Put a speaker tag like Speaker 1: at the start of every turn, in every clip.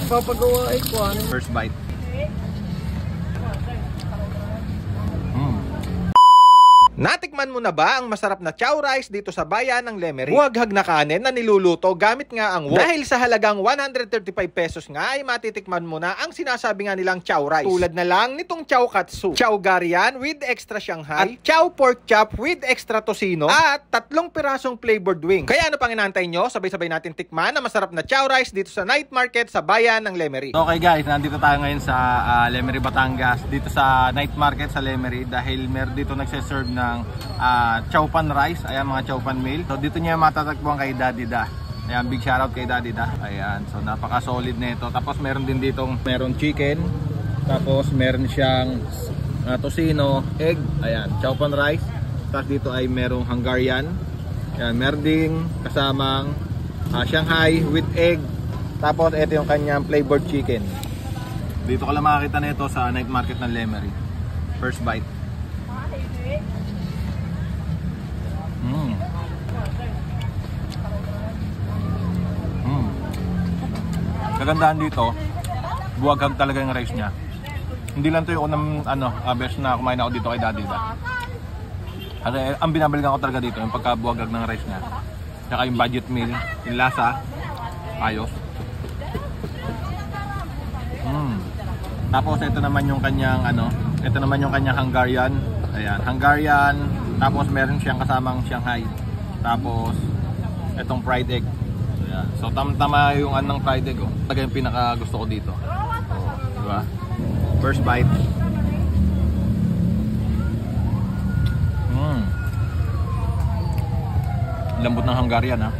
Speaker 1: Papagawa ay kuwan.
Speaker 2: First bite. Natikman mo na ba ang masarap na chow rice dito sa bayan ng Lemery? Buhaghag na kanin na niluluto gamit nga ang wok. Dahil sa halagang 135 pesos nga ay matitikman mo na ang sinasabi nga nilang chow rice. Tulad na lang nitong chow katsu, chow garian with extra Shanghai, at chow pork chop with extra tocino, at 3 pirasong flavored wings. Kaya ano pang inaantay nyo? Sabay-sabay natin tikman na masarap na chow rice dito sa night market sa bayan ng Lemery. Okay guys, nandito tayo ngayon sa Lemery, Batangas, dito sa night market sa Lemery dahil meron dito nagse-serve ng chow pan rice, ayan mga chow pan meal. So dito niya matatagpuan kay Daddy Da. Ayan, big shoutout kay Daddy Da. Ayan, so napaka solid nito. Tapos meron din ditong chicken. Tapos meron siyang tocino, egg. Ayan, chow pan rice. Tapos dito ay merong Hungarian. Ayan, meron ding kasamang Shanghai with egg. Tapos ito yung kanyang flavored chicken. Dito ko lang makakita nito sa night market ng Lemery. First bite. Kagandahan dito, buwaghag talaga yung rice niya. Hindi lang to yung unang beses na kumain ako dito kay Daddy Da. Kasi ang binabalikan ko talaga dito yung pagkabuwaghag ng rice niya. Saka yung budget meal, yung lasa, ayos. Tapos ito naman yung kanyang Hungarian. Ayan, Hungarian. Tapos meron siyang kasamang Shanghai. Tapos itong fried egg. Ayan. So tama yung anong fried egg. Talaga yung pinaka gusto ko dito. Diba? First bite. Lambot ng Hungarian ha.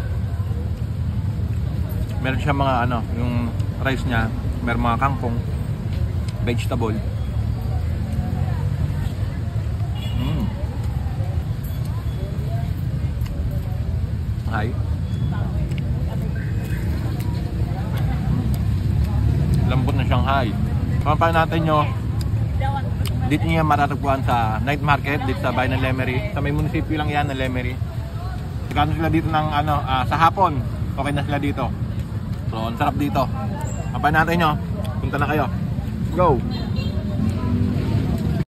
Speaker 2: Meron siya mga yung rice niya, meron mga kangkong, vegetable. Hi. Lambot na Shanghai. Pampain natin nyo, dito niya matatagpuan sa night market dito sa bayan ng Lemery. Sa may munisipyo lang yan ng Lemery. Sigano sila dito ng sa hapon. Okay na sila dito. So ang sarap dito. Pampain natin nyo. Punta na kayo. Go!